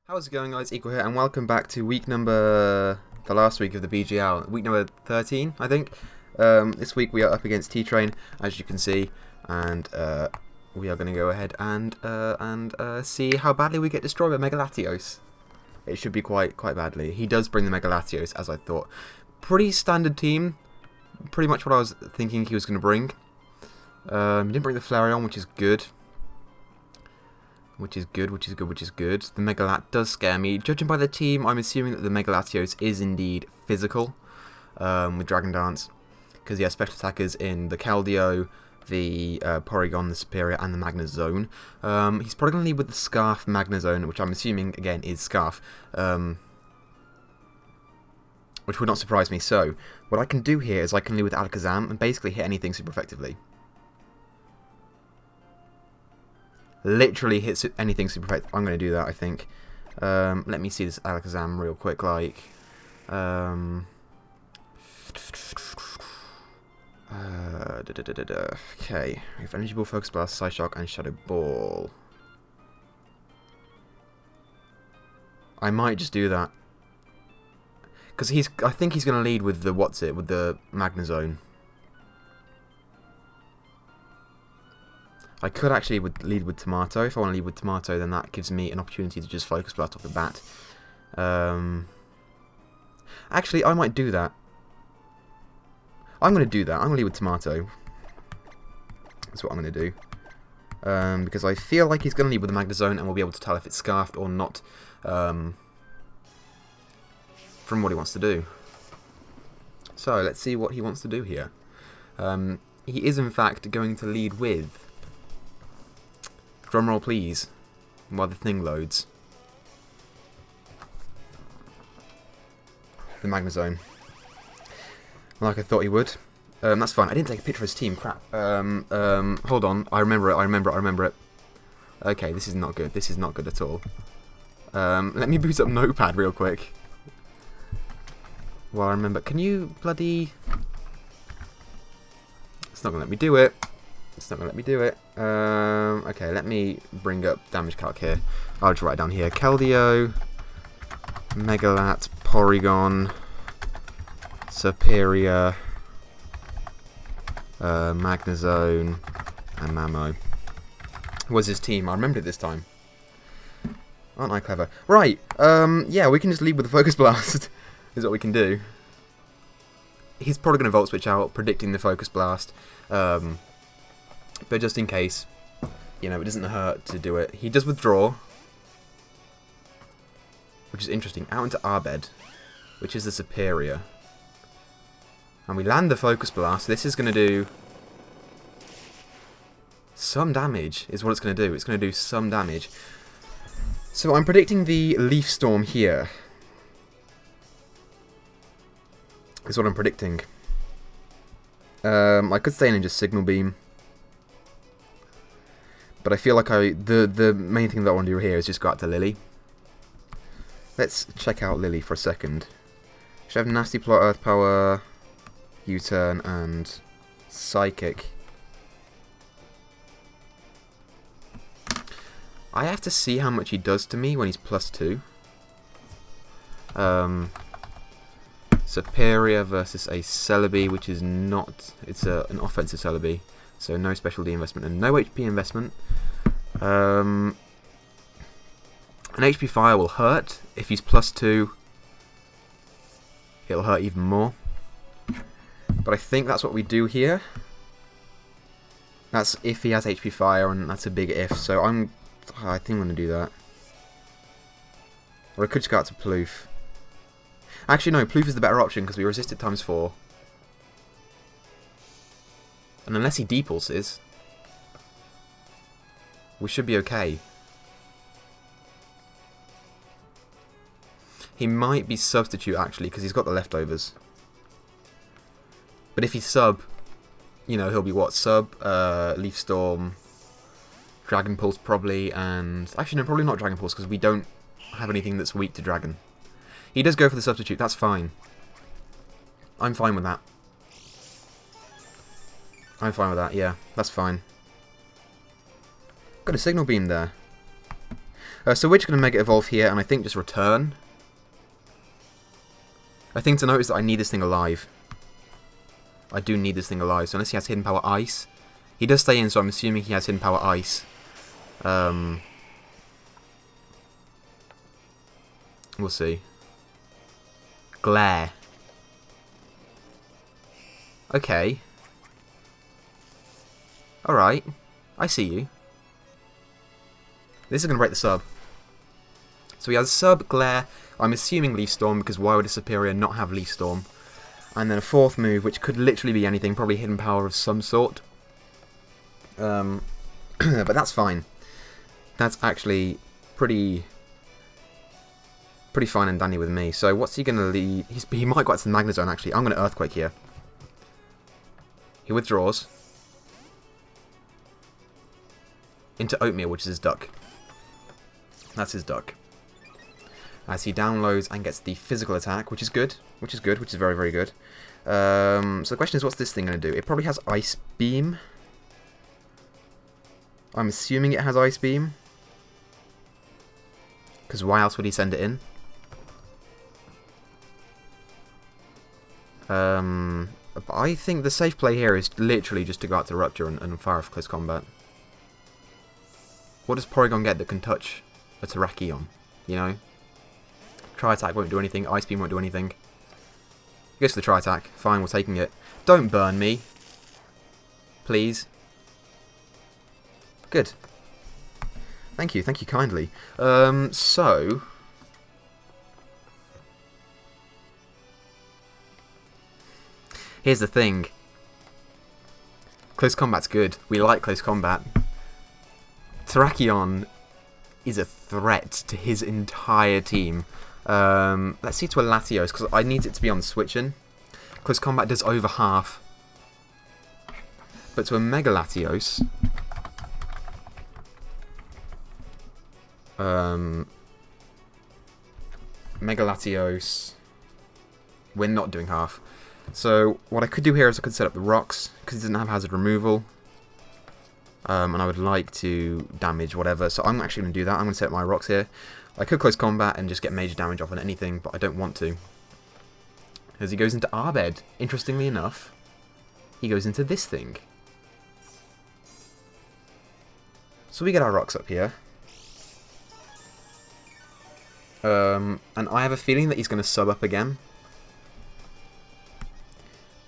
How's it going, guys? Equal here, and welcome back to the last week of the PGL, week number 13, I think. This week we are up against T-TRA1N, as you can see, and we are going to go ahead and see how badly we get destroyed by Megalatios. It should be quite badly. He does bring the Megalatios, as I thought. Pretty standard team, pretty much what I was thinking he was going to bring. He didn't bring the Flareon, which is good. Which is good. The Megalat does scare me. Judging by the team, I'm assuming that the Megalatios is indeed physical with Dragon Dance. Because he has special attackers in the Keldeo, the Porygon, the Superior, and the Magnezone. He's probably going to lead with the Scarf Magnezone, which I'm assuming, again, is Scarf. Which would not surprise me. So, what I can do here is I can lead with Alakazam and basically hit anything super effectively. Literally hits anything super effective. I'm going to do that, I think. Let me see this Alakazam real quick, like. Okay. We have Energy Ball, Focus Blast, Psyshock, and Shadow Ball. I might just do that. Because I think he's going to lead with the, with the Magnezone. I could actually lead with Tomato. If I want to lead with Tomato, then that gives me an opportunity to just Focus Blast off the bat. Actually, I might do that. I'm going to do that. I'm going to lead with Tomato. That's what I'm going to do. Because I feel like he's going to lead with the Magnezone, and we'll be able to tell if it's Scarfed or not from what he wants to do. So, let's see what he wants to do here. He is, in fact, going to lead with... Drumroll, please, while the thing loads. The Magnezone. Like I thought he would. That's fine. I didn't take a picture of his team. Crap. Hold on. I remember it. Okay, this is not good. This is not good at all. Let me boot up Notepad real quick. Well, I remember. Can you bloody... It's not going to let me do it. Okay, let me bring up damage calc here. I'll just write it down here. Keldeo, Megalat, Porygon, Superior, Magnezone, and Mamo. Was his team? I remembered it this time. Aren't I clever? Right, yeah, we can just lead with the Focus Blast. Is what we can do. He's probably going to Volt Switch out, predicting the Focus Blast. But just in case, you know, it doesn't hurt to do it. He does withdraw, which is interesting. Out into Arbed, which is the Superior. And we land the Focus Blast. This is going to do some damage, is what it's going to do. It's going to do some damage. So I'm predicting the Leaf Storm here. Is what I'm predicting. I could stay in and just Signal Beam. But I feel like the main thing that I want to do here is just go out to Lily. Let's check out Lily for a second. She have Nasty Plot, Earth Power, U-Turn, and Psychic. I have to see how much he does to me when he's +2. Superior versus a Celebi, which is not... It's an offensive Celebi. So no special D investment and no HP investment. An HP Fire will hurt. If he's +2, it'll hurt even more. But I think that's what we do here. That's if he has HP Fire, and that's a big if. So I think I'm going to do that. Or I could just go out to Ploof. Actually, no, Ploof is the better option because we resist it ×4. And unless he depulses, we should be okay. He might be Substitute, actually, because he's got the leftovers. But if he's Sub, you know, he'll be what? Sub, Leaf Storm, Dragon Pulse probably, and... Actually, no, probably not Dragon Pulse, because we don't have anything that's weak to Dragon. He does go for the Substitute, that's fine. I'm fine with that. Yeah, that's fine. Got a Signal Beam there. So we're just going to Mega Evolve here, and I think just return. I think to notice that I need this thing alive. I do need this thing alive, so unless he has Hidden Power Ice. He does stay in, so I'm assuming he has Hidden Power Ice. We'll see. Glare. Okay. Alright. I see you. This is going to break the sub. So he has Sub, Glare. I'm assuming Leaf Storm, because why would a Superior not have Leaf Storm? And then a fourth move, which could literally be anything, probably Hidden Power of some sort. But that's fine. That's actually pretty fine and dandy with me. So what's he going to lead? He might go out to the Magnet Zone, actually. I'm going to Earthquake here. He withdraws. Into Oatmeal, which is his duck. That's his duck. As he downloads and gets the physical attack, which is good. Which is very, very good. So the question is, what's this thing going to do? It probably has Ice Beam. I'm assuming it has Ice Beam. Because why else would he send it in? I think the safe play here is literally just to go out to Rupture and fire off Close Combat. What does Porygon get that can touch a Terrakion? You know? Tri-Attack won't do anything, Ice Beam won't do anything. He goes for the Tri-Attack. Fine, we're taking it. Don't burn me. Please. Good. Thank you kindly. So... here's the thing. Close Combat's good. We like Close Combat. Terrakion is a threat to his entire team. Let's see to a Latios, because I need it to be on switching. Close Combat does over half. But to a Mega Latios... Mega Latios... we're not doing half. So what I could do here is I could set up the rocks, because it doesn't have hazard removal. And I would like to damage whatever, so I'm actually going to do that. I'm going to set up my rocks here. I could Close Combat and just get major damage off on anything, but I don't want to. As he goes into Arbed, interestingly enough, he goes into this thing. So we get our rocks up here. And I have a feeling that he's going to sub up again.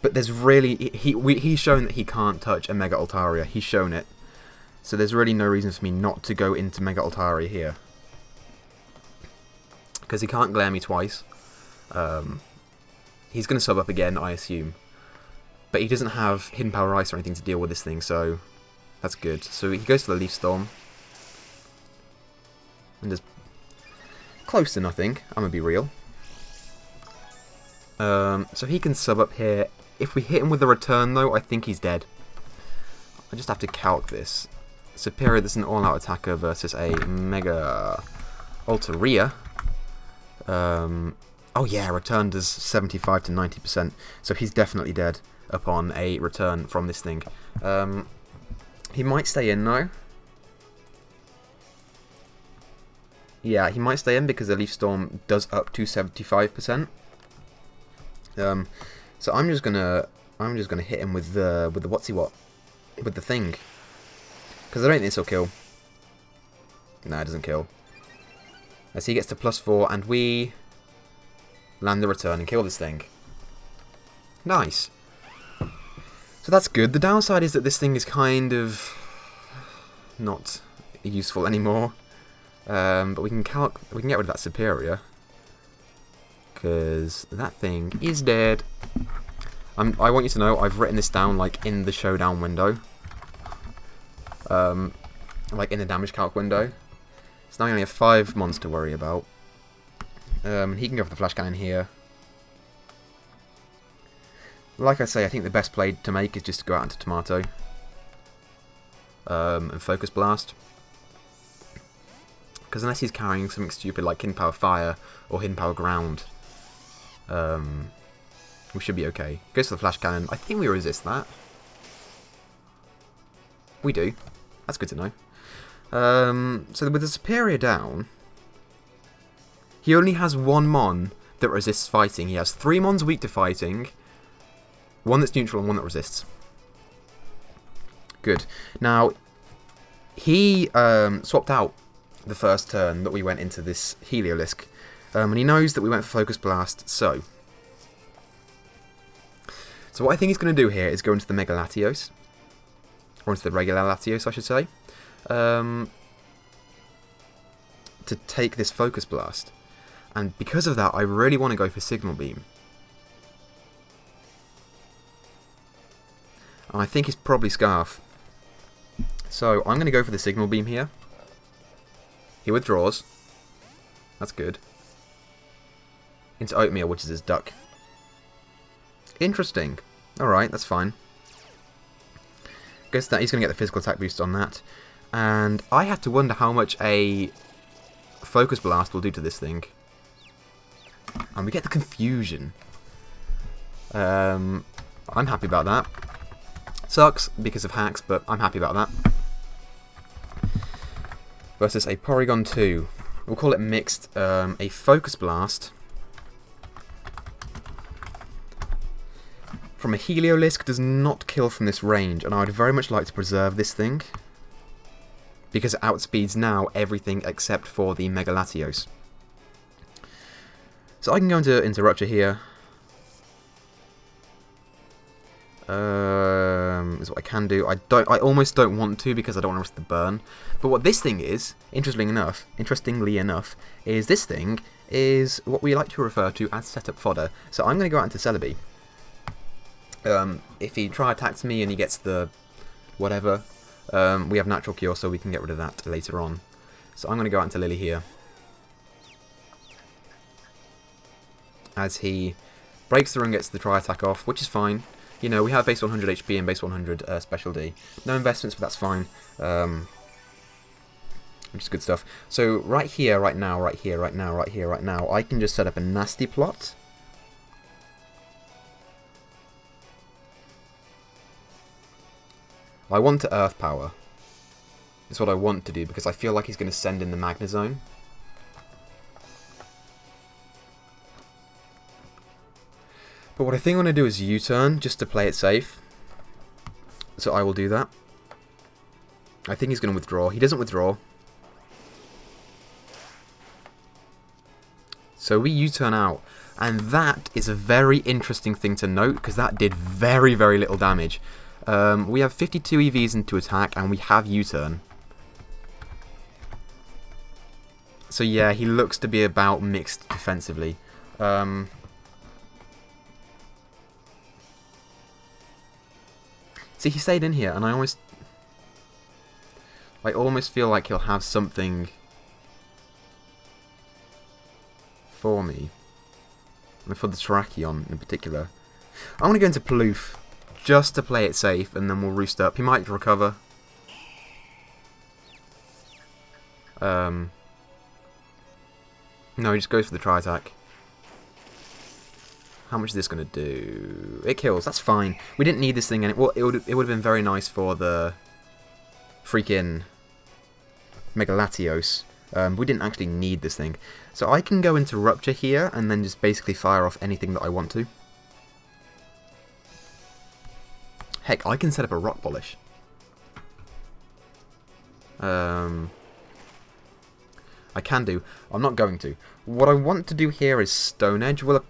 But there's really... he's shown that he can't touch a Mega Altaria. He's shown it. So there's really no reason for me not to go into Mega Altaria here. Because he can't glare me twice. He's going to sub up again, I assume. But he doesn't have Hidden Power Ice or anything to deal with this thing, so that's good. So he goes for the Leaf Storm. And does close to nothing, I'm going to be real. So he can sub up here. If we hit him with a return, though, I think he's dead. I just have to calc this. Superior, this is an all-out attacker versus a Mega Altaria. Oh yeah, return does 75 to 90%. So he's definitely dead upon a return from this thing. He might stay in, though. Yeah, he might stay in because the Leaf Storm does up to 75%. So I'm just gonna hit him with the whatsy-what, with the thing, because I don't think this will kill. No, it doesn't kill. As he gets to +4, and we land the return and kill this thing. Nice. So that's good. The downside is that this thing is kind of not useful anymore. But we can get rid of that Superior. Because that thing is dead. I want you to know I've written this down like in the showdown window. Like in the damage calc window. So now we only have 5 mons to worry about. He can go for the Flash Cannon here. Like I say, I think the best play to make is just to go out into Tomato. And Focus Blast. Because unless he's carrying something stupid like Hidden Power Fire or Hidden Power Ground, we should be okay. Goes to the Flash Cannon. I think we resist that. We do. That's good to know. So with the Superior down, he only has one Mon that resists fighting. He has 3 Mons weak to fighting, 1 that's neutral and 1 that resists. Good. Now, he swapped out the first turn that we went into this Heliolisk, and he knows that we went for Focus Blast, so what I think he's going to do here is go into the Mega Latios, or into the regular Latios, I should say, to take this Focus Blast. And because of that, I really want to go for Signal Beam. And I think it's probably Scarf. So I'm going to go for the Signal Beam here. He withdraws. That's good. Into Oatmeal, which is his duck. Interesting. Alright, that's fine. Guess that he's going to get the physical attack boost on that. And I have to wonder how much a Focus Blast will do to this thing. And we get the Confusion. I'm happy about that. Sucks because of hacks, but I'm happy about that. Versus a Porygon 2. We'll call it mixed. A Focus Blast from a Heliolisk does not kill from this range, and I would very much like to preserve this thing because it outspeeds now everything except for the Mega Latios. So I can go into Rupture here. Is what I can do. I almost don't want to because I don't want to risk the burn. But what this thing is, interestingly enough, is this thing is what we like to refer to as setup fodder. So I'm going to go out into Celebi. If he attacks me and he gets the whatever, we have Natural Cure, so we can get rid of that later on. So I'm going to go out into Lily here. As he breaks through and gets the Tri-Attack off, which is fine. You know, we have base 100 HP and base 100 Special D. No investments, but that's fine. Which is good stuff. So right here, right now, I can just set up a nasty plot. I want to Earth Power. It's what I want to do, because I feel like he's going to send in the Magnezone. But what I think I'm going to do is U-turn, just to play it safe. So I will do that. I think he's going to withdraw. He doesn't withdraw. So we U-turn out. And that is a very interesting thing to note, because that did very, very little damage. We have 52 EVs into attack, and we have U-turn. So yeah, he looks to be about mixed defensively. See, he stayed in here, and I almost feel like he'll have something for me. And for the Terrakion in particular. I want to go into Palouf, just to play it safe, and then we'll roost up. He might recover. No, he just goes for the Tri-Attack. How much is this going to do? It kills. That's fine. We didn't need this thing, and it would have been very nice for the freaking Mega Latios. We didn't actually need this thing. So I can go into Rupture here, and then just basically fire off anything that I want to. Heck, I can set up a Rock Polish. I can do. I'm not going to. What I want to do here is Stone Edge. Will a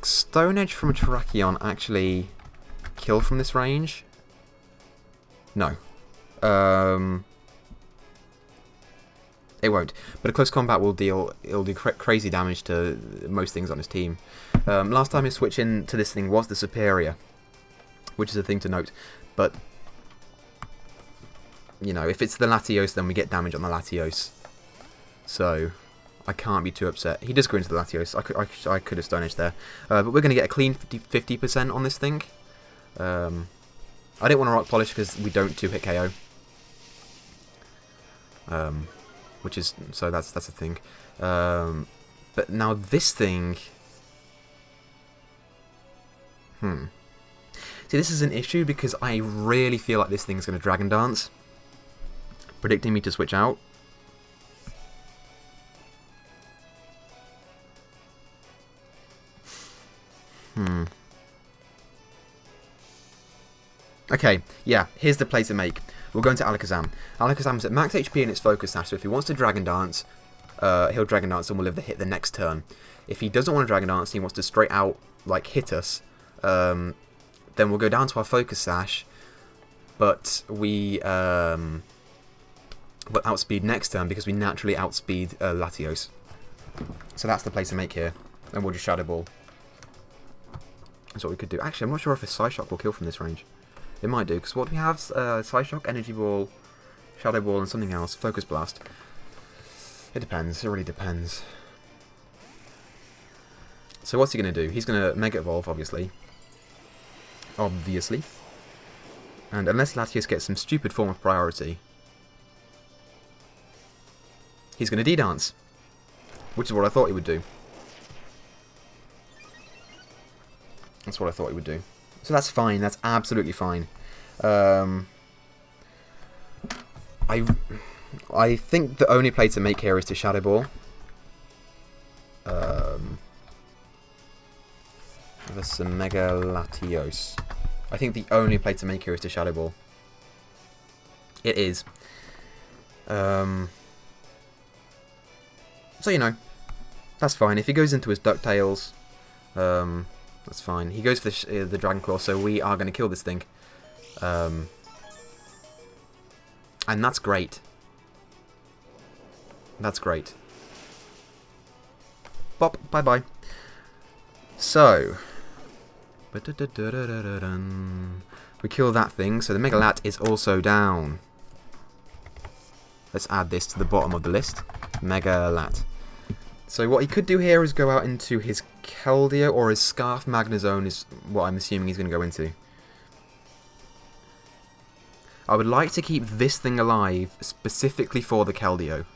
Stone Edge from a Terrakion actually kill from this range? No. It won't. But a close combat will do crazy damage to most things on his team. Last time he switched into this thing was the Superior, which is a thing to note. But you know, if it's the Latios, then we get damage on the Latios. So I can't be too upset. He does go into the Latios. I could have Stone Edge there. But we're going to get a clean 50% on this thing. I didn't want to Rock Polish because we don't 2-hit KO. Which is, so that's a thing. But now this thing... See, this is an issue because I really feel like this thing's going to Dragon Dance. predicting me to switch out. Okay, yeah, here's the play to make. We'll go into Alakazam. Alakazam's at max HP in its Focus Sash, so if he wants to Dragon Dance, he'll Dragon Dance and we'll live the hit the next turn. If he doesn't want to Dragon Dance, he wants to straight out, like, hit us, then we'll go down to our Focus Sash, but we will outspeed next turn because we naturally outspeed Latios. So that's the play to make here, and we'll just Shadow Ball. That's what we could do. Actually, I'm not sure if a Psyshock will kill from this range. It might do, because what do we have? Psyshock, Energy Ball, Shadow Ball, and something else. Focus Blast. It depends. It really depends. So what's he going to do? He's going to Mega Evolve, obviously. Obviously. And unless Latios gets some stupid form of priority, he's going to D-Dance. Which is what I thought he would do. That's what I thought he would do. So that's fine. That's absolutely fine. I think the only play to make here is to Shadow Ball. There's some Mega Latios. I think the only play to make here is to Shadow Ball. It is. So, you know, that's fine. If he goes into his DuckTales, that's fine. He goes for the Dragon Claw, so we are going to kill this thing. And that's great. That's great. Bop, bye-bye. So, we kill that thing, so the Mega Lat is also down. Let's add this to the bottom of the list. Mega Lat. So what he could do here is go out into his Keldeo or his Scarf Magnezone is what I'm assuming he's going to go into. I would like to keep this thing alive specifically for the Keldeo,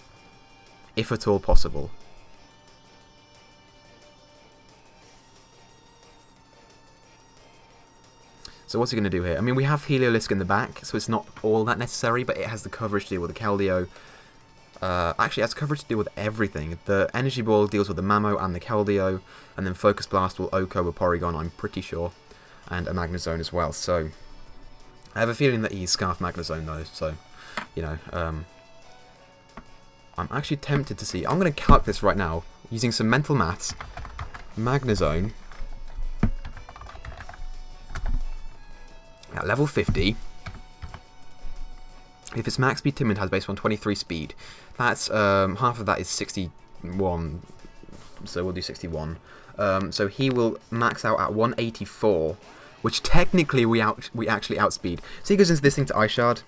if at all possible. So what's he going to do here? I mean, we have Heliolisk in the back, so it's not all that necessary, but it has the coverage to deal with the Keldeo. Actually, it has coverage to deal with everything. The Energy Ball deals with the Mamo and the Keldeo, and then Focus Blast will OHKO a Porygon, I'm pretty sure, and a Magnezone as well. So I have a feeling that he's Scarf Magnezone though, so, you know, I'm actually tempted to see. I'm going to calc this right now, using some mental maths. Magnezone, at level 50, if its max speed Timid has based on 23 speed, that's, half of that is 61, so we'll do 61. So he will max out at 184, which technically we actually outspeed. So he goes into this thing to Ice Shard.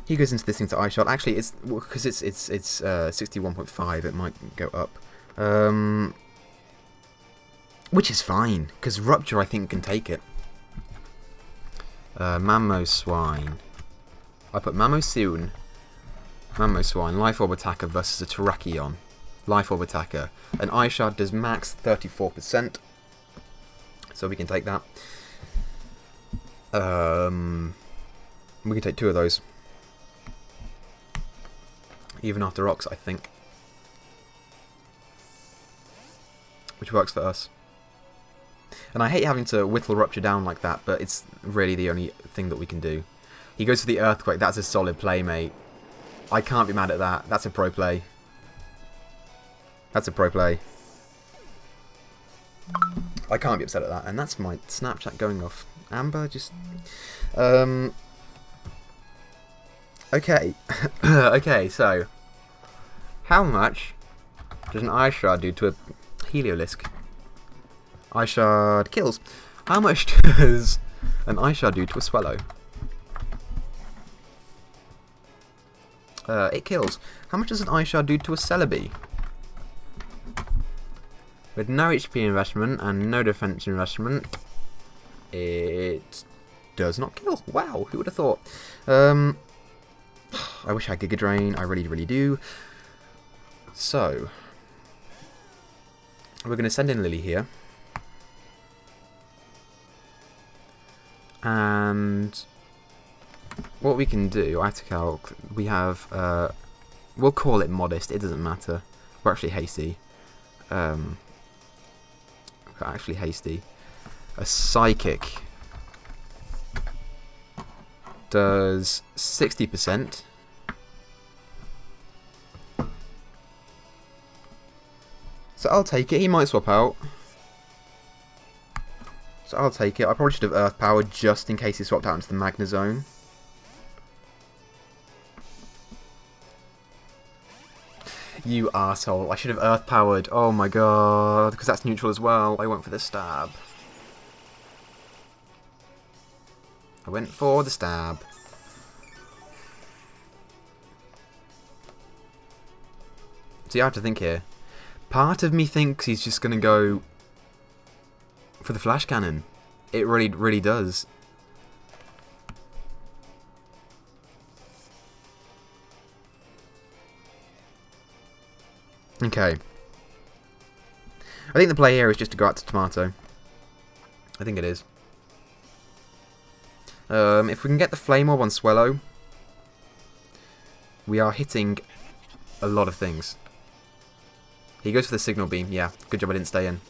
He goes into this thing to Ice Shard. Actually, it's because it's 61.5. It might go up, which is fine because Rupture I think can take it. Mamoswine. I put Mamoswine, Life Orb Attacker versus a Terrakion. Life Orb Attacker. An Ice Shard does max 34%. So we can take that. We can take 2 of those. Even after Rocks, I think. Which works for us. And I hate having to whittle Rupture down like that, but it's really the only thing that we can do. He goes for the Earthquake. That's a solid play, mate. I can't be mad at that. That's a pro play. That's a pro play. I can't be upset at that. And that's my Snapchat going off. Amber, just... Okay. Okay, so... How much does an Ice Shard do to a Heliolisk? Ice Shard kills. How much does an Ice Shard do to a Swallow? It kills. How much does an Ice Shard do to a Celebi? With no HP investment and no defense investment, it does not kill. Wow, who would have thought? I wish I had Giga Drain. I really, really do. So, we're going to send in Lily here. And what we can do, I have to calc, we have, we'll call it modest, it doesn't matter. We're actually hasty. A psychic does 60%. So I'll take it. He might swap out. So I'll take it. I probably should have Earth Powered just in case he swapped out into the Magna Zone. You arsehole. I should have Earth Powered. Oh my god. Because that's neutral as well. I went for the stab. I went for the stab. So you have to think here. Part of me thinks he's just going to go for the flash cannon. It really, really does. Okay. I think the play here is just to go out to Tomato. I think it is. If we can get the Flame Orb on Swellow, we are hitting a lot of things. He goes for the Signal Beam. Yeah, good job I didn't stay in.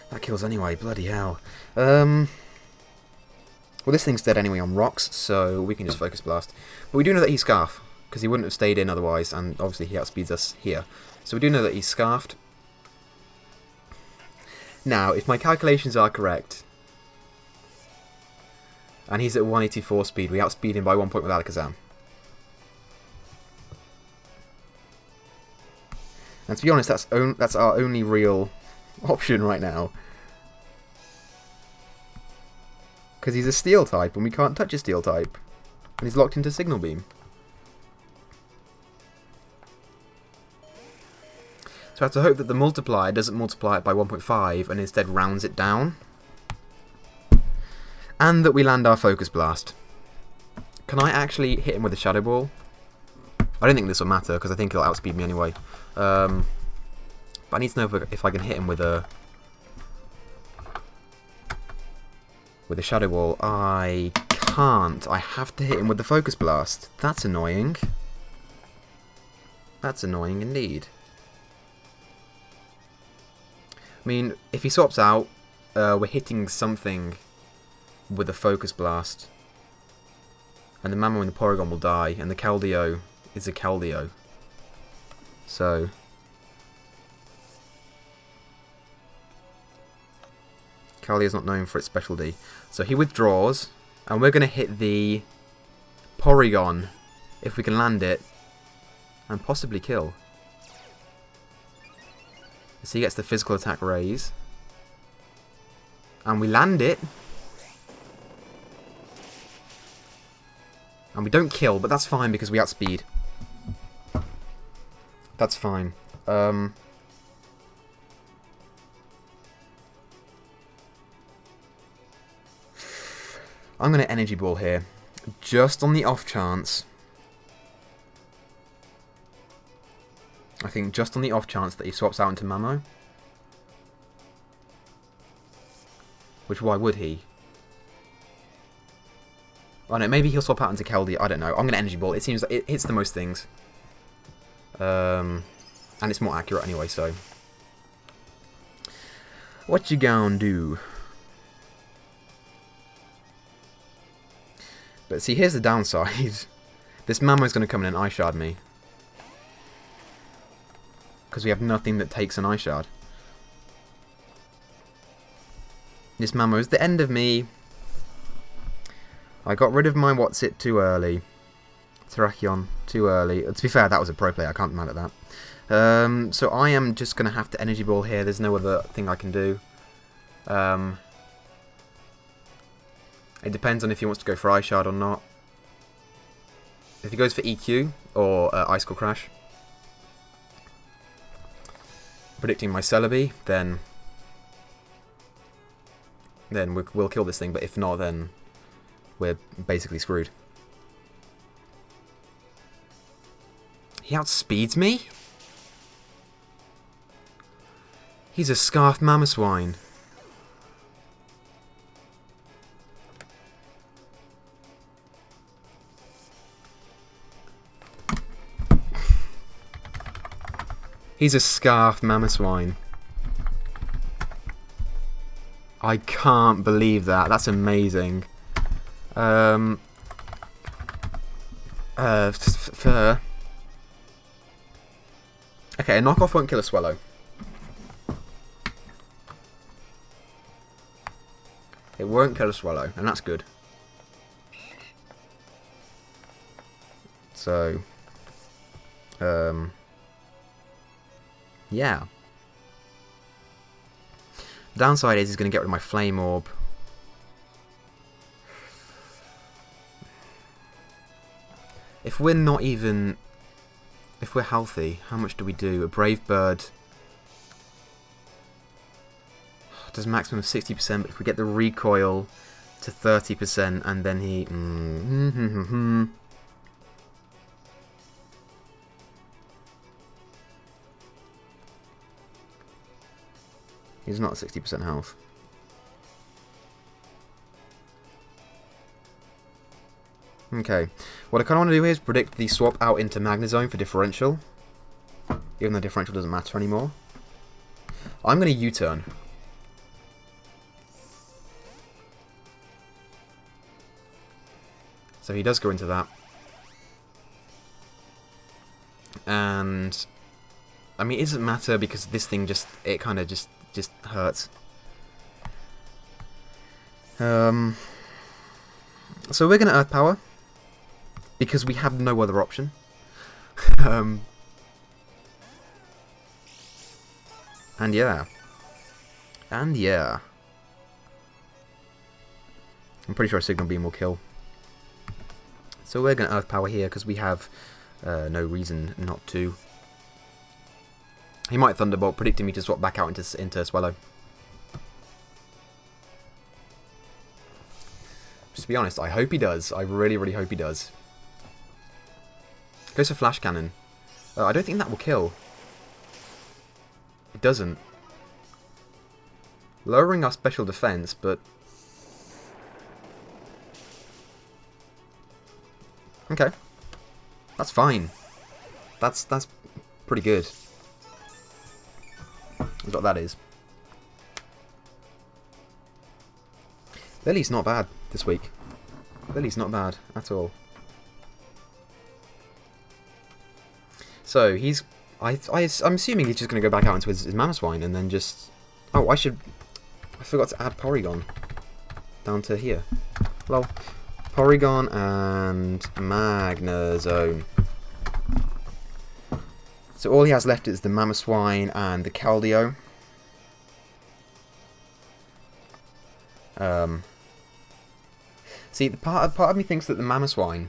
That kills anyway, bloody hell. Well, this thing's dead anyway on rocks, so we can just Focus Blast. But we do know that he's Scarf, because he wouldn't have stayed in otherwise, and obviously he outspeeds us here. So we do know that he's Scarfed. Now, if my calculations are correct, and he's at 184 speed, we outspeed him by 1 point with Alakazam. And to be honest, that's our only real option right now. Because he's a Steel type, and we can't touch a Steel type. And he's locked into Signal Beam. So I have to hope that the multiplier doesn't multiply it by 1.5 and instead rounds it down. And that we land our Focus Blast. Can I actually hit him with a Shadow Ball? I don't think this will matter because I think he'll outspeed me anyway. But I need to know if I can hit him with a Shadow Ball. I can't. I have to hit him with the Focus Blast. That's annoying. That's annoying indeed. I mean, if he swaps out, we're hitting something with a Focus Blast. And the Mamo and the Porygon will die, and the Keldeo is a Keldeo. So Keldeo's not known for its specialty. So he withdraws, and we're going to hit the Porygon if we can land it, and possibly kill. So he gets the physical attack raise. And we land it. And we don't kill, but that's fine because we outspeed. That's fine. I'm going to Energy Ball here. Just on the off chance. I think just on the off chance that he swaps out into Mamo. Which, why would he? Oh no, maybe he'll swap out into Keldeo. I don't know. I'm going to Energy Ball. It seems like it hits the most things. And it's more accurate anyway, so. What you gonna do? But see, here's the downside. This Mamo's going to come in and Ice Shard me. Because we have nothing that takes an Ice Shard. This Mamo is the end of me. I got rid of my What's-It too early. Terrakion too early. To be fair, that was a pro play. I can't be mad at that. So I am just going to have to Energy Ball here. There's no other thing I can do. It depends on if he wants to go for Ice Shard or not. If he goes for EQ or Icicle Crash, predicting my Celebi, then we'll kill this thing. But if not, then we're basically screwed. He outspeeds me? He's a Scarf Mamoswine. He's a Scarf Mamoswine. I can't believe that. That's amazing. Okay, a knockoff won't kill a Swallow. It won't kill a Swallow, and that's good. So, yeah. The downside is he's going to get rid of my Flame Orb. If we're not even... If we're healthy, how much do we do? A Brave Bird does a maximum of 60%, but if we get the recoil to 30% and then he... He's not 60% health. Okay, what I kind of want to do here is predict the swap out into Magnezone for differential, even though differential doesn't matter anymore. I'm going to U-turn. So he does go into that. And, I mean, it doesn't matter because this thing just, it kind of just hurts. So we're going to Earth Power. Because we have no other option. And yeah. And yeah. I'm pretty sure a Signal Beam will kill. So we're going to Earth Power here because we have no reason not to. He might Thunderbolt, predicting me to swap back out into Swallow. Just to be honest, I hope he does. I really, really hope he does. Goes for Flash Cannon. I don't think that will kill. It doesn't. Lowering our special defense, but... Okay. That's fine. That's pretty good. That's what that is. Lily's not bad this week. Lily's not bad at all. So he's, I'm assuming he's just going to go back out into his Mamoswine and then just... Oh, I forgot to add Porygon down to here. Lol. Porygon and Magnezone. So all he has left is the Mamoswine and the Keldeo. See, part of me thinks that the Mamoswine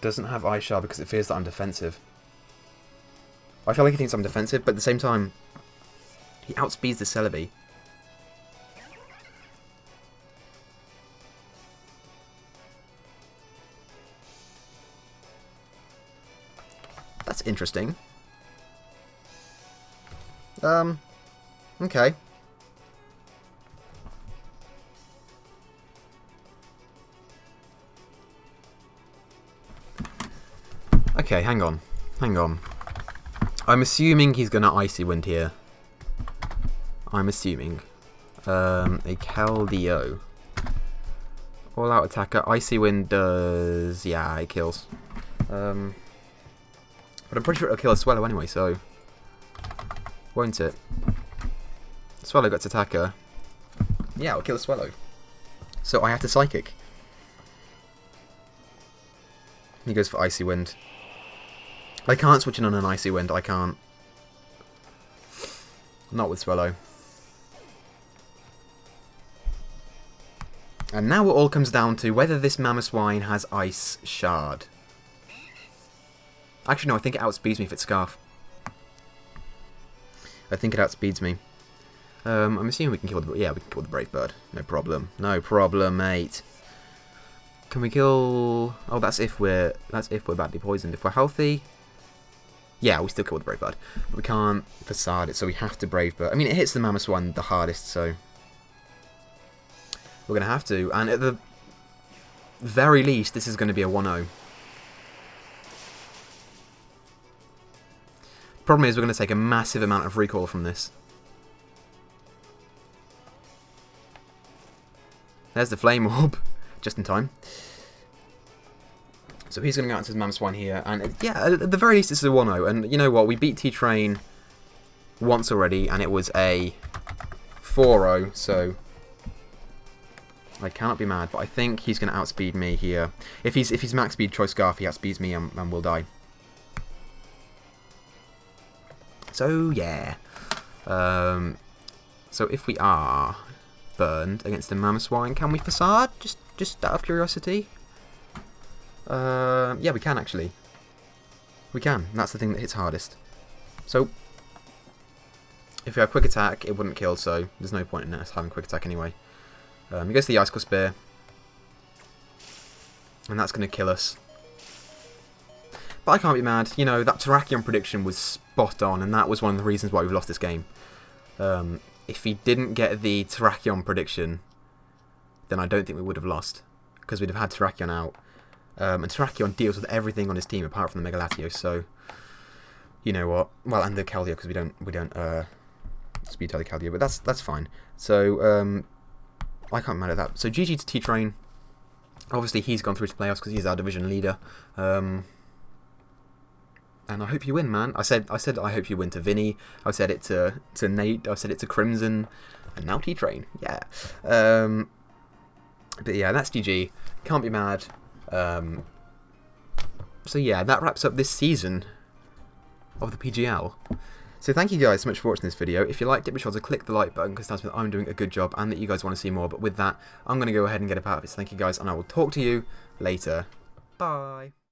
doesn't have Ice Shard because it fears that I'm defensive. I feel like he thinks I'm defensive, but at the same time, he outspeeds the Celebi. That's interesting. Okay. Okay, hang on. Hang on. I'm assuming he's going to Icy Wind here. I'm assuming. A Keldeo. All out attacker. Icy Wind does... Yeah, it kills. But I'm pretty sure it'll kill a Swallow anyway, so... Won't it? Swallow gets attacker. Yeah, it'll kill a Swallow. So I have to Psychic. He goes for Icy Wind. I can't switch in on an Icy Wind, I can't. Not with Swallow. And now it all comes down to whether this Mamoswine has Ice Shard. Actually, no, I think it outspeeds me if it's Scarf. I think it outspeeds me. I'm assuming we can kill the... Yeah, we can kill the Brave Bird. No problem. No problem, mate. Can we kill... Oh, that's if we're badly poisoned. If we're healthy... Yeah, we still kill the Brave Bird. But we can't Facade it, so we have to Brave Bird. I mean, it hits the Mamoswine the hardest, so... We're going to have to. And at the very least, this is going to be a 1-0. Problem is, we're going to take a massive amount of recoil from this. There's the Flame Orb, just in time. So he's going to go out to his Mamswine here, and yeah, at the very least it's a 1-0, and you know what, we beat T-Train once already, and it was a 4-0, so I cannot be mad, but I think he's going to outspeed me here. If he's max speed Choice Scarf, he outspeeds me and will die. So yeah, so if we are burned against the Mamswine, can we Facade? Just out of curiosity. Yeah, we can actually. We can. That's the thing that hits hardest. So, if we have Quick Attack, it wouldn't kill, so there's no point in us having Quick Attack anyway. He goes to the Icicle Spear, and that's going to kill us. But I can't be mad. You know, that Terrakion prediction was spot on, and that was one of the reasons why we've lost this game. If he didn't get the Terrakion prediction, then I don't think we would have lost, because we'd have had Terrakion out. And Terrakion deals with everything on his team apart from the Mega Latios, so you know what? Well, and the Keldeo, because we don't speed tail the Keldeo, but that's fine. So I can't be mad at that. So GG to T-Train. Obviously, he's gone through to playoffs because he's our division leader. And I hope you win, man. I said I hope you win to Vinny. I said it to Nate. I said it to Crimson, and now T-Train. Yeah. But yeah, that's GG. Can't be mad. So yeah, that wraps up this season of the PGL. So thank you guys so much for watching this video. If you liked it, be sure to click the like button, because that's when I'm doing a good job and that you guys want to see more. But with that, I'm going to go ahead and get up out of it. So thank you guys, and I will talk to you later. Bye.